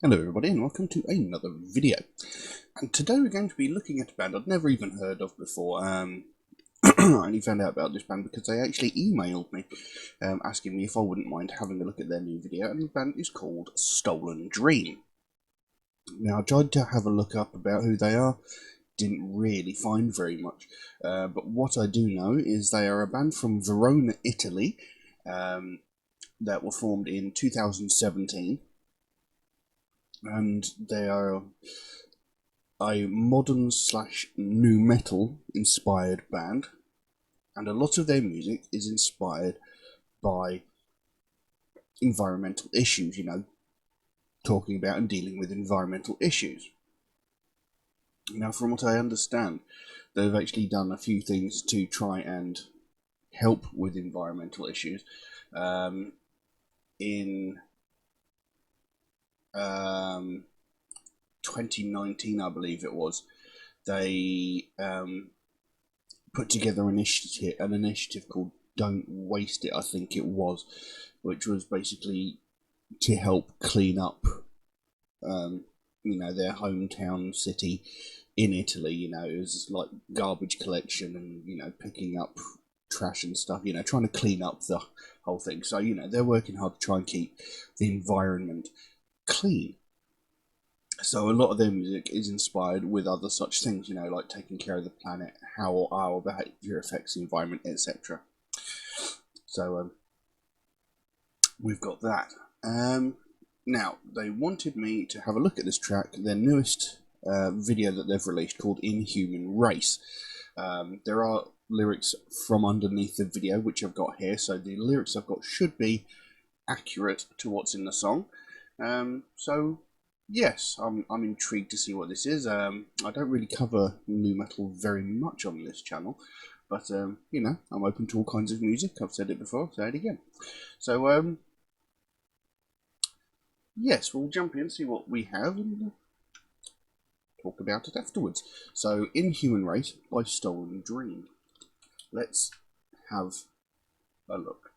Hello everybody and welcome to another video. And today we're going to be looking at a band I'd never even heard of before. I only found out about this band because they actually emailed me asking me if I wouldn't mind having a look at their new video, and the band is called Stolen Dream. Now I tried to have a look up about who they are, didn't really find very much, but what I do know is they are a band from Verona, Italy, that were formed in 2017. And they are a modern / new metal inspired band, and a lot of their music is inspired by environmental issues, talking about and dealing with environmental issues. Now, from what I understand, they've actually done a few things to try and help with environmental issues. In 2019, I believe it was, they put together an initiative called Don't Waste It, I think it was, which was basically to help clean up their hometown city in Italy. It was like garbage collection and picking up trash and stuff, trying to clean up the whole thing. So they're working hard to try and keep the environment clean. So a lot of their music is inspired with other such things, like taking care of the planet, how our behaviour affects the environment, etc. So we've got that. Now, they wanted me to have a look at this track, their newest video that they've released called Inhuman Race. There are lyrics from underneath the video, which I've got here, so the lyrics I've got should be accurate to what's in the song. So yes, I'm intrigued to see what this is. I don't really cover new metal very much on this channel, but I'm open to all kinds of music. I've said it before, I'll say it again. So yes, we'll jump in, see what we have, and talk about it afterwards. So, Inhuman Race by Stolen Dream. Let's have a look.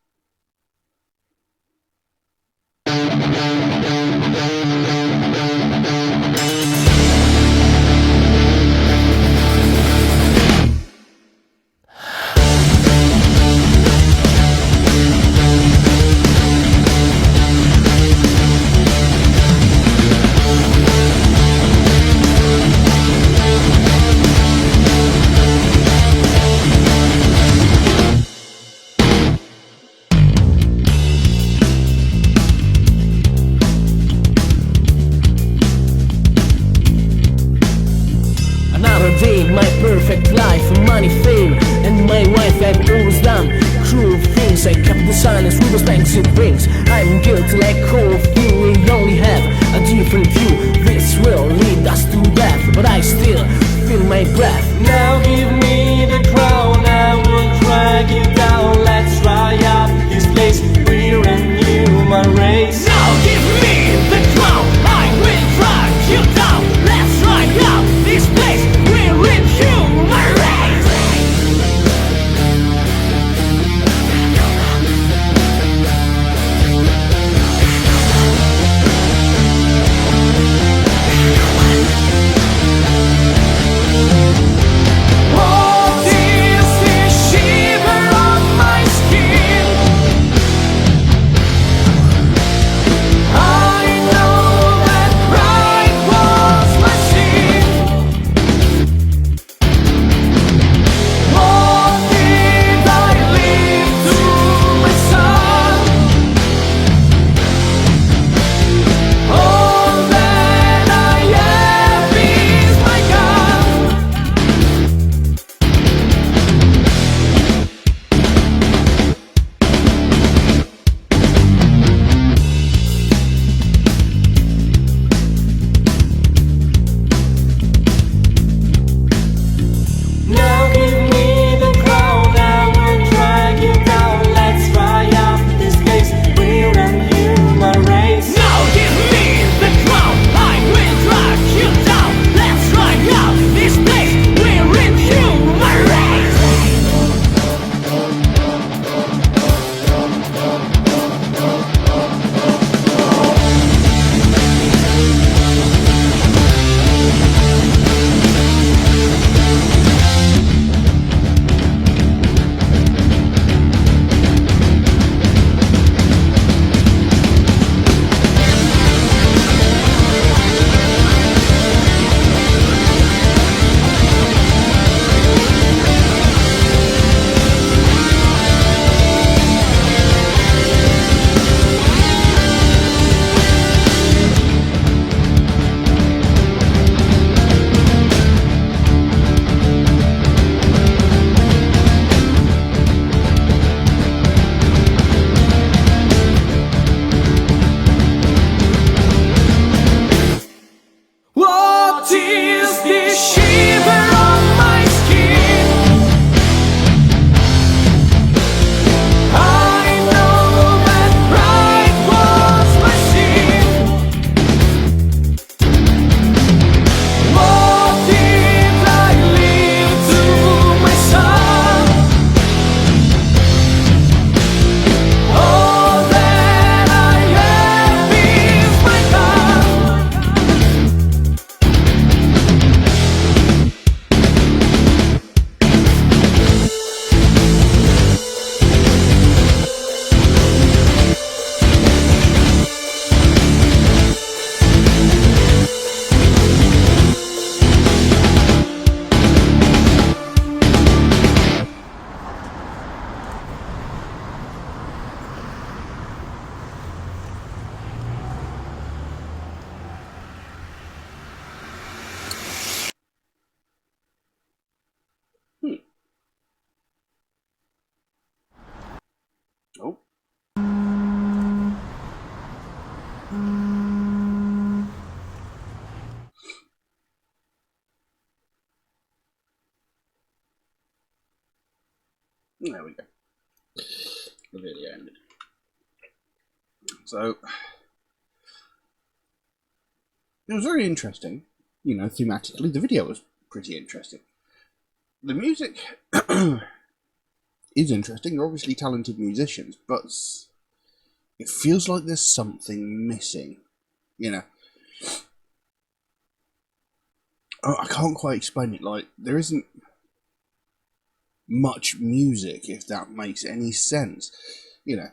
My perfect life, money, fame, and my wife have always done cruel things. I kept the silence with the spanks it brings. I'm guilty like all of you, we only have a different view. This will lead us to death, but I still feel my breath. Now give me the crown, I will drag you down. Let's try out this place, we're a human race. Now give me the crown, I will drag you down. Let's try out this place, we're in human race. Oh, There we go. The video ended. So, it was very interesting. You know, thematically, the video was pretty interesting. The music is interesting. They're obviously talented musicians, but it feels like there's something missing. You know, I can't quite explain it. Like, there isn't much music, if that makes any sense. You know,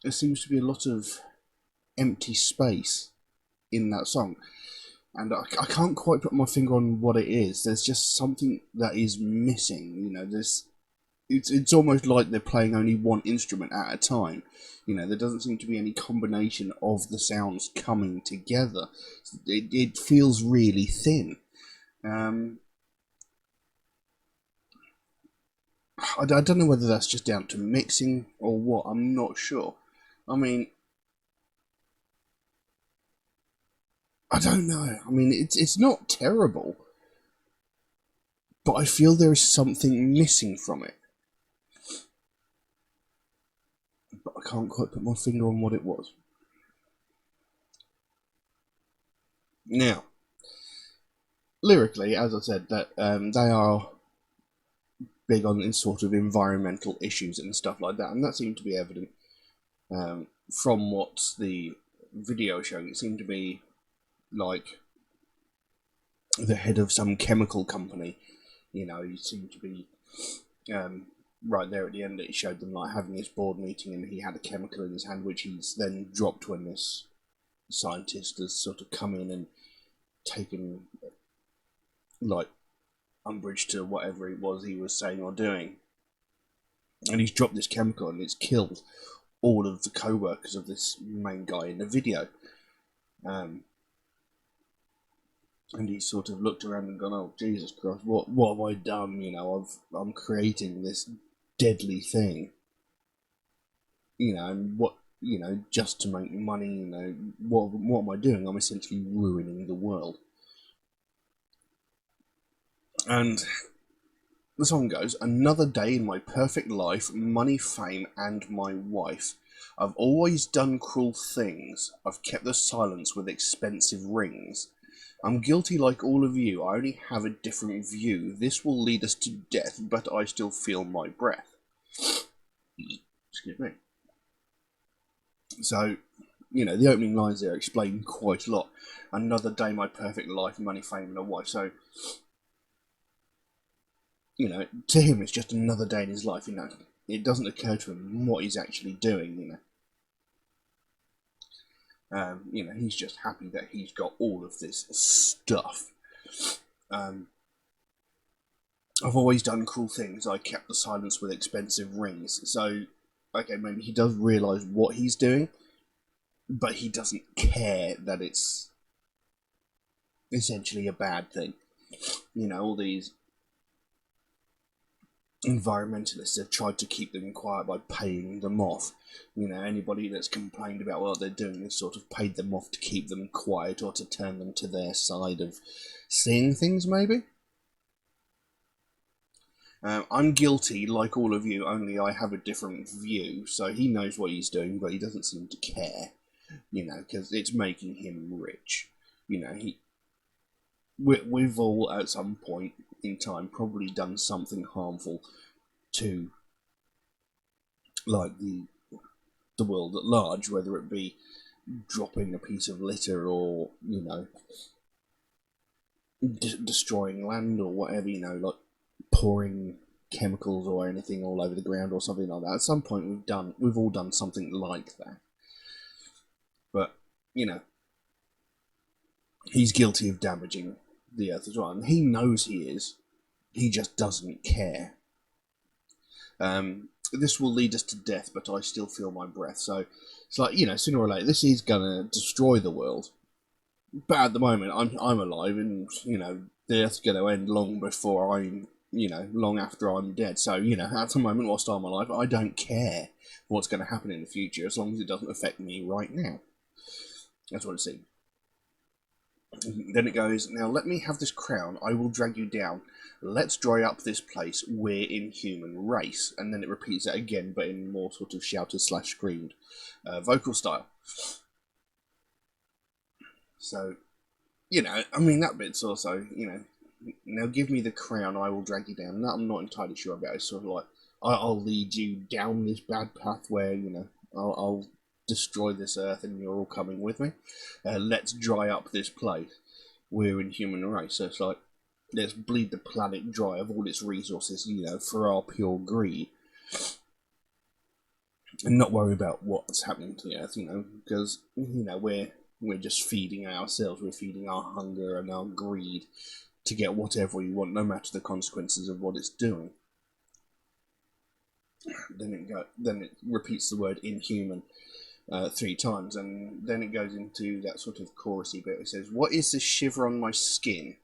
there seems to be a lot of empty space in that song, and I can't quite put my finger on what it is. There's just something that is missing. You know, it's almost like they're playing only one instrument at a time. You know, there doesn't seem to be any combination of the sounds coming together. It feels really thin. I don't know whether that's just down to mixing or what. I'm not sure. I mean, I don't know. I mean, it's not terrible, but I feel there is something missing from it. But I can't quite put my finger on what it was. Now, lyrically, as I said, that they are big on sort of environmental issues and stuff like that, and that seemed to be evident from what the video showed. It seemed to be like the head of some chemical company. You know, he seemed to be right there at the end. It showed them like having this board meeting, and he had a chemical in his hand, which he's then dropped when this scientist has sort of come in and taken like umbrage to whatever it was he was saying or doing, and he's dropped this chemical and it's killed all of the co-workers of this main guy in the video. And he's sort of looked around and gone, "Oh Jesus Christ, what have I done? You know, I'm creating this deadly thing. You know, and what, you know, just to make money. You know, what am I doing? I'm essentially ruining the world." And the song goes, "Another day in my perfect life, money, fame, and my wife. I've always done cruel things. I've kept the silence with expensive rings. I'm guilty like all of you. I only have a different view. This will lead us to death, but I still feel my breath." Excuse me. So, you know, the opening lines there explain quite a lot. Another day, my perfect life, money, fame, and a wife. So, you know, to him, it's just another day in his life. You know, it doesn't occur to him what he's actually doing. You know, he's just happy that he's got all of this stuff. I've always done cruel things. I kept the silence with expensive rings. So, okay, maybe he does realise what he's doing, but he doesn't care that it's essentially a bad thing. You know, all these environmentalists have tried to keep them quiet by paying them off. You know, anybody that's complained about what they're doing has sort of paid them off to keep them quiet or to turn them to their side of seeing things, maybe. I'm guilty, like all of you, only I have a different view. So he knows what he's doing, but he doesn't seem to care, you know, because it's making him rich. You know, we've all, at some point in time, probably done something harmful to, like, the world at large, whether it be dropping a piece of litter or, you know, destroying land or whatever, you know, like pouring chemicals or anything all over the ground or something like that. At some point we've all done something like that. But, you know, he's guilty of damaging the earth as well, and he knows he is. He just doesn't care. This will lead us to death, but I still feel my breath. So it's like, you know, sooner or later, this is gonna destroy the world. But at the moment, I'm alive, and, you know, the earth's gonna end long before I'm, you know, long after I'm dead. So, you know, at the moment, whilst I'm alive, I don't care what's going to happen in the future, as long as it doesn't affect me right now. That's what it seems. Then it goes, now let me have this crown, I will drag you down. Let's dry up this place, we're Inhuman race. And then it repeats that again, but in more sort of shouted / screamed vocal style. So, you know, I mean, that bit's also, you know, now give me the crown, I will drag you down. That I'm not entirely sure about. It's sort of like, I'll lead you down this bad path where, you know, I'll destroy this earth and you're all coming with me. Let's dry up this place. We're Inhuman race. So it's like, let's bleed the planet dry of all its resources, you know, for our pure greed. And not worry about what's happening to the earth, you know, because, you know, we're just feeding ourselves, we're feeding our hunger and our greed to get whatever we want, no matter the consequences of what it's doing. Then it repeats the word Inhuman 3 times, and then it goes into that sort of chorusy bit. It says, "What is this shiver on my skin?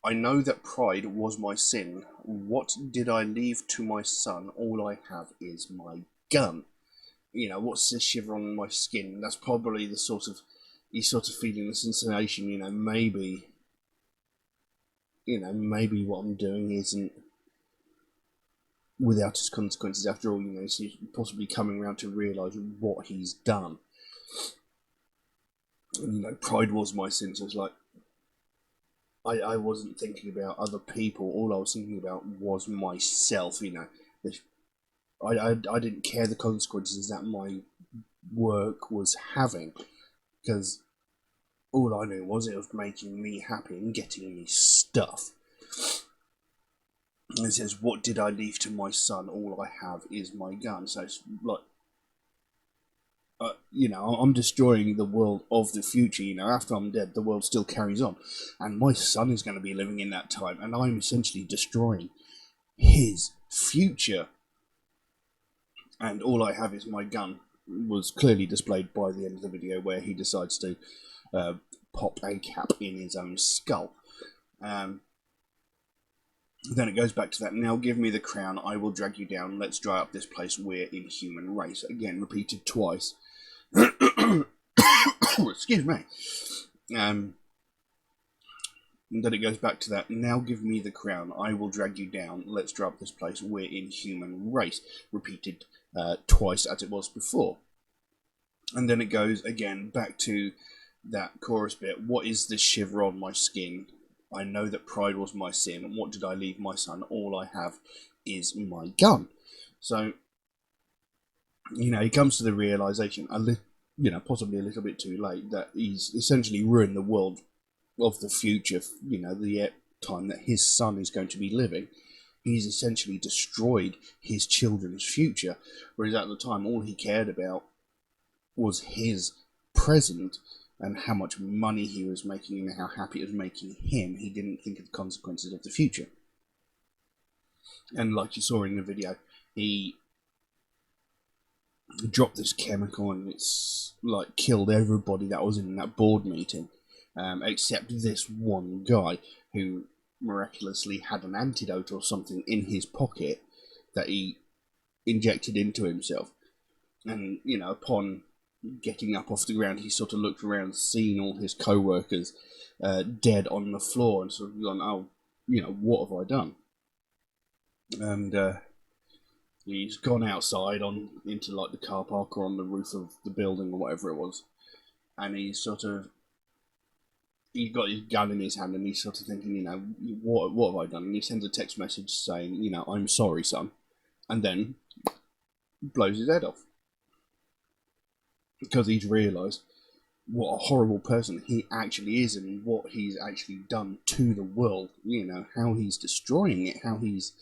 I know that pride was my sin. What did I leave to my son? All I have is my gun." You know, what's this shiver on my skin? That's probably he's sort of feeling the sensation. You know, maybe what I'm doing isn't without its consequences after all. You know, he's possibly coming around to realise what he's done. And, you know, pride was my sin. So it's like, I wasn't thinking about other people. All I was thinking about was myself. You know, I didn't care the consequences that my work was having, because all I knew was it was making me happy and getting me stuff. And it says, "What did I leave to my son? All I have is my gun." So it's like, you know, I'm destroying the world of the future. You know, after I'm dead, the world still carries on, and my son is going to be living in that time, and I'm essentially destroying his future. And all I have is my gun was clearly displayed by the end of the video, where he decides to pop a cap in his own skull. Then it goes back to that, "Now give me the crown, I will drag you down, let's dry up this place, we're Inhuman race." Again, repeated twice. Excuse me. And then it goes back to that, "Now give me the crown, I will drag you down, let's dry up this place, we're Inhuman race." Repeated twice as it was before. And then it goes again back to that chorus bit, "What is this shiver on my skin? I know that pride was my sin. What did I leave my son? All I have is my gun." So, you know, he comes to the realization, you know, possibly a little bit too late, that he's essentially ruined the world of the future. You know, the time that his son is going to be living. He's essentially destroyed his children's future, whereas at the time all he cared about was his present and how much money he was making and how happy it was making him. He didn't think of the consequences of the future. And like you saw in the video, he dropped this chemical and it's like killed everybody that was in that board meeting, except this one guy who miraculously had an antidote or something in his pocket that he injected into himself. And, you know, upon getting up off the ground, he sort of looked around, seeing all his co-workers dead on the floor, and sort of gone, "Oh, you know, what have I done?" And he's gone outside into like the car park or on the roof of the building or whatever it was, and he's got his gun in his hand, and he's sort of thinking, you know, what have I done? And he sends a text message saying, you know, "I'm sorry, son," and then blows his head off. Because he's realised what a horrible person he actually is and what he's actually done to the world. You know, how he's destroying it, how he's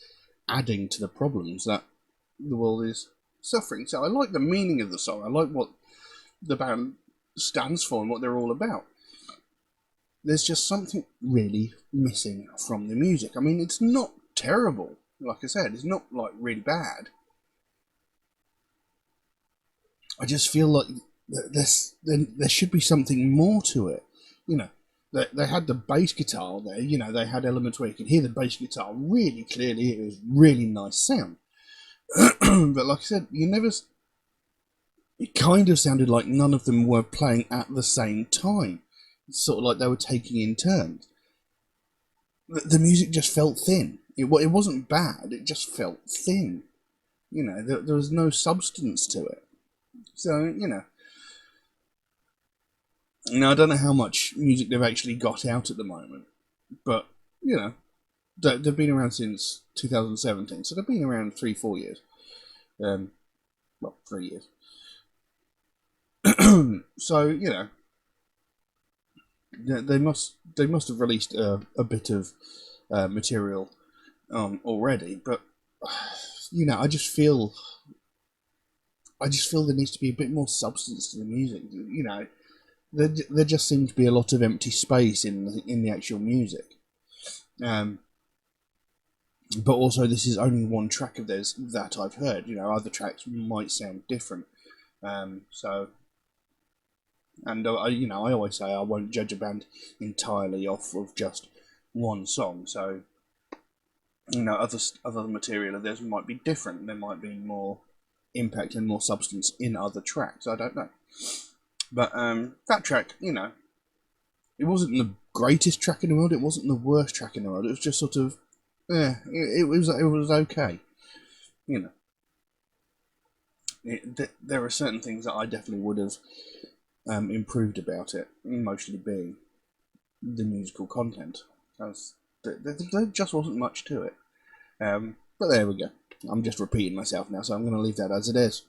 adding to the problems that the world is suffering. So I like the meaning of the song. I like what the band stands for and what they're all about. There's just something really missing from the music. I mean, it's not terrible. Like I said, it's not like really bad. I just feel like there should be something more to it. You know, they had the bass guitar there. You know, they had elements where you could hear the bass guitar really clearly. It was really nice sound. But like I said, it kind of sounded like none of them were playing at the same time. sort of like they were taking in turns. The music just felt thin. It wasn't bad, it just felt thin. You know, there was no substance to it. So, you know. Now, I don't know how much music they've actually got out at the moment, but, you know, they've been around since 2017, so they've been around 3-4 years. Well, 3 years. So, you know, they must have released a bit of material already, but you know, I just feel there needs to be a bit more substance to the music. You know, there just seems to be a lot of empty space in the actual music. But also, this is only one track of theirs that I've heard. You know, other tracks might sound different. So, and you know, I always say I won't judge a band entirely off of just one song. So, you know, other material of theirs might be different. There might be more impact and more substance in other tracks. I don't know. But that track, you know, it wasn't the greatest track in the world. It wasn't the worst track in the world. It was just sort of, it was okay. You know, there are certain things that I definitely would have improved about it, mostly being the musical content. There just wasn't much to it. But there we go. I'm just repeating myself now, so I'm going to leave that as it is.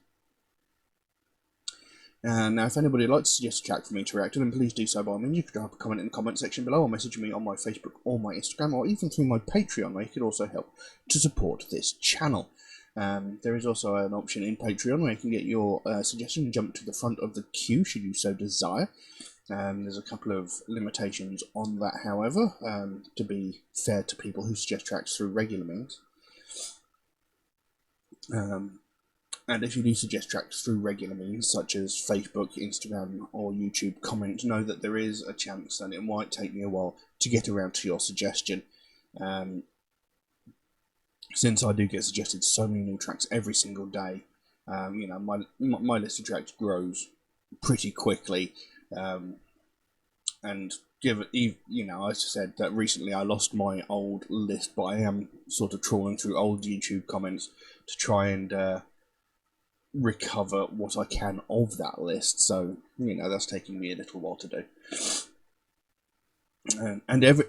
Now, if anybody would like to suggest a track for me to react to, then please do so by me. You can drop a comment in the comment section below, or message me on my Facebook or my Instagram, or even through my Patreon, where you could also help to support this channel. There is also an option in Patreon where you can get your suggestion jump to the front of the queue, should you so desire. There's a couple of limitations on that, however, to be fair to people who suggest tracks through regular means. And if you do suggest tracks through regular means, such as Facebook, Instagram, or YouTube comments, know that there is a chance that it might take me a while to get around to your suggestion. Since I do get suggested so many new tracks every single day, you know, my list of tracks grows pretty quickly. And you know, I said that recently I lost my old list, but I am sort of trawling through old YouTube comments to try and recover what I can of that list. So, you know, that's taking me a little while to do. And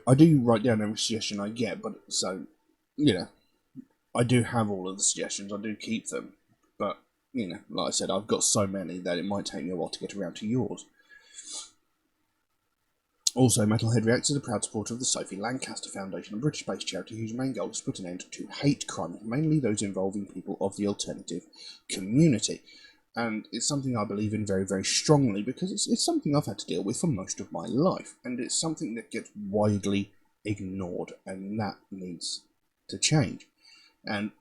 I do write down every suggestion I get, but so, you know, I do have all of the suggestions, I do keep them, but, you know, like I said, I've got so many that it might take me a while to get around to yours. Also, Metalhead Reacts is a proud supporter of the Sophie Lancaster Foundation, a British-based charity whose main goal is to put an end to hate crime, mainly those involving people of the alternative community. And it's something I believe in very, very strongly, because it's something I've had to deal with for most of my life, and it's something that gets widely ignored, and that needs to change. And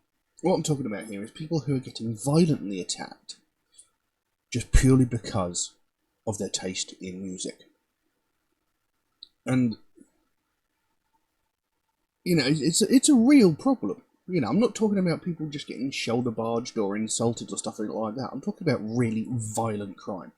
what I'm talking about here is people who are getting violently attacked just purely because of their taste in music. And, you know, it's a real problem. You know, I'm not talking about people just getting shoulder barged or insulted or stuff like that. I'm talking about really violent crime.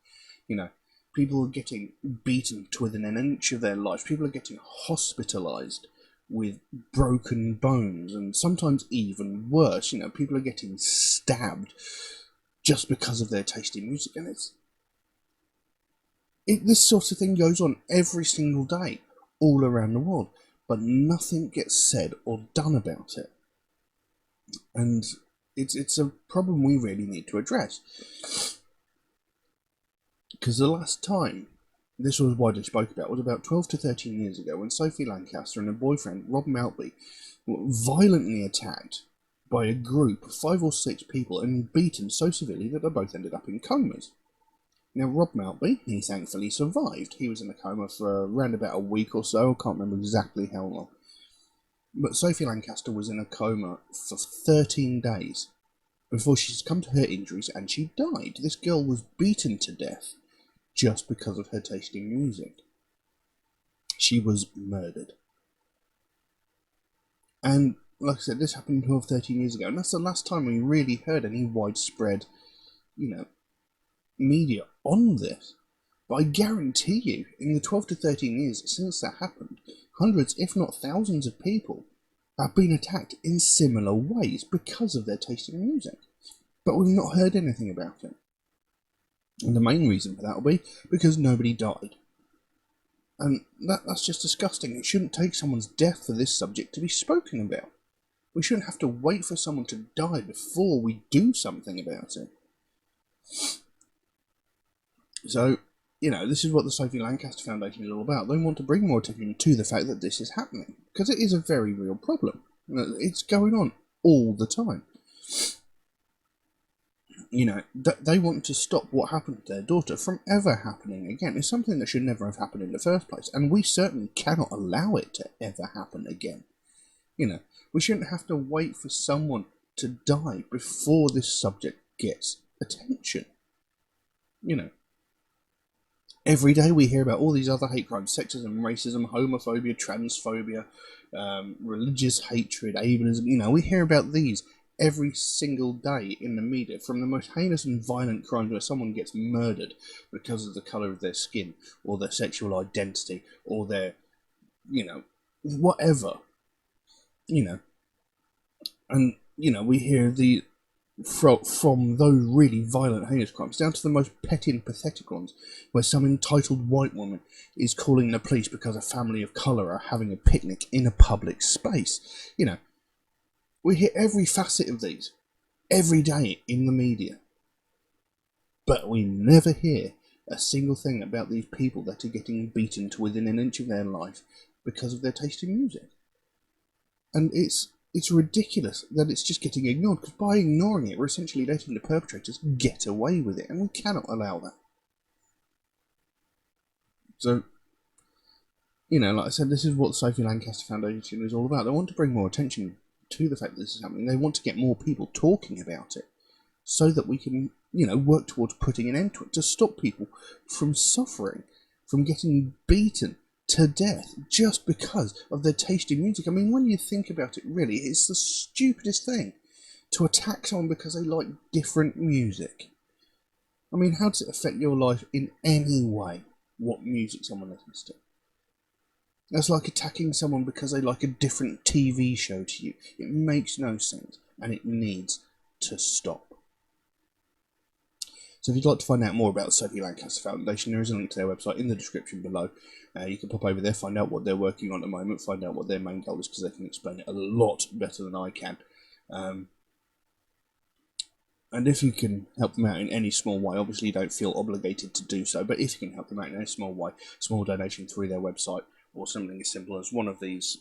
You know, people are getting beaten to within an inch of their life. People are getting hospitalised with broken bones, and sometimes even worse. You know, people are getting stabbed just because of their taste in music, and this sort of thing goes on every single day, all around the world, but nothing gets said or done about it. And it's a problem we really need to address. Because the last time this was widely spoke about was about 12 to 13 years ago, when Sophie Lancaster and her boyfriend, Rob Maltby, were violently attacked by a group of 5 or 6 people and beaten so severely that they both ended up in comas. Now, Rob Maltby, he thankfully survived. He was in a coma for around about a week or so. I can't remember exactly how long. But Sophie Lancaster was in a coma for 13 days before she succumbed to her injuries and she died. This girl was beaten to death just because of her taste in music. She was murdered. And, like I said, this happened 12, 13 years ago, and that's the last time we really heard any widespread, you know, media on this. But I guarantee you, in the 12 to 13 years since that happened, hundreds, if not thousands of people have been attacked in similar ways because of their taste in music. But we've not heard anything about it. And the main reason for that will be because nobody died. And that's just disgusting. It shouldn't take someone's death for this subject to be spoken about. We shouldn't have to wait for someone to die before we do something about it. So, this is what the Sophie Lancaster Foundation is all about. They want to bring more attention to the fact that this is happening, because it is a very real problem. It's going on all the time. They want to stop what happened to their daughter from ever happening again. It's something that should never have happened in the first place, and we certainly cannot allow it to ever happen again. We shouldn't have to wait for someone to die before this subject gets attention. Every day we hear about all these other hate crimes: sexism, racism, homophobia, transphobia, religious hatred, ableism. We hear about these every single day in the media, from the most heinous and violent crimes where someone gets murdered because of the colour of their skin, or their sexual identity, or their, whatever. And, we hear from those really violent, heinous crimes down to the most petty and pathetic ones, where some entitled white woman is calling the police because a family of colour are having a picnic in a public space. We hear every facet of these every day in the media, but we never hear a single thing about these people that are getting beaten to within an inch of their life because of their taste in music. And it's ridiculous that it's just getting ignored, because by ignoring it, we're essentially letting the perpetrators get away with it, and we cannot allow that. So, like I said, this is what the Sophie Lancaster Foundation is all about. They want to bring more attention to the fact that this is happening. They want to get more people talking about it, so that we can, work towards putting an end to it, to stop people from suffering, from getting beaten to death just because of their taste in music. I mean, when you think about it, really, it's the stupidest thing to attack someone because they like different music. I mean, how does it affect your life in any way, what music someone listens to? That's like attacking someone because they like a different TV show to you. It makes no sense, and it needs to stop. So if you'd like to find out more about the Sophie Lancaster Foundation, there is a link to their website in the description below. You can pop over there, find out what they're working on at the moment, find out what their main goal is, because they can explain it a lot better than I can. And if you can help them out in any small way, obviously you don't feel obligated to do so, but if you can help them out in any small way, small donation through their website, or something as simple as one of these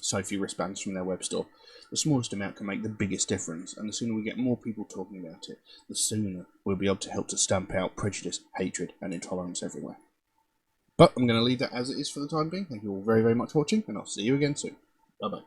Sophie wristbands from their web store, the smallest amount can make the biggest difference, and the sooner we get more people talking about it, the sooner we'll be able to help to stamp out prejudice, hatred, and intolerance everywhere. But I'm going to leave that as it is for the time being. Thank you all very, very much for watching, and I'll see you again soon. Bye-bye.